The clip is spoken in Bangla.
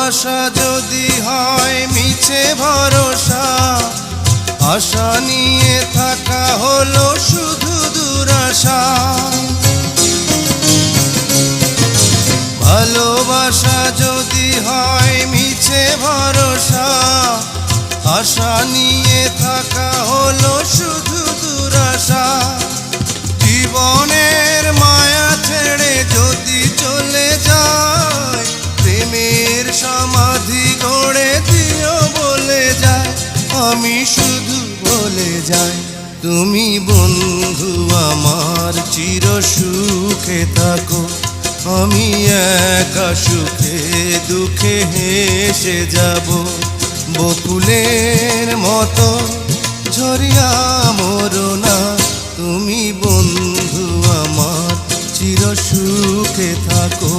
ভালোবাসা যদি হয় মিছে ভরসা, আশা নিয়ে থাকা হলো শুধু দুরাশা। ভালোবাসা যদি হয় মিছে ভরসা, আশা নিয়ে থাকা হলো শুধু দুরাশা। জীবনের মায়া ছেড়ে যদি চলে যায়, প্রেমের সমাধি গড়ে দিও বলে যায়। আমি শুধু বলে যাই, তুমি বন্ধু আমার চির সুখে থাকো। আমি একা সুখে দুঃখে হেসে যাব, বকুলের মতো ঝরিয়া মরো না। তুমি বন্ধু আমার চির সুখে থাকো।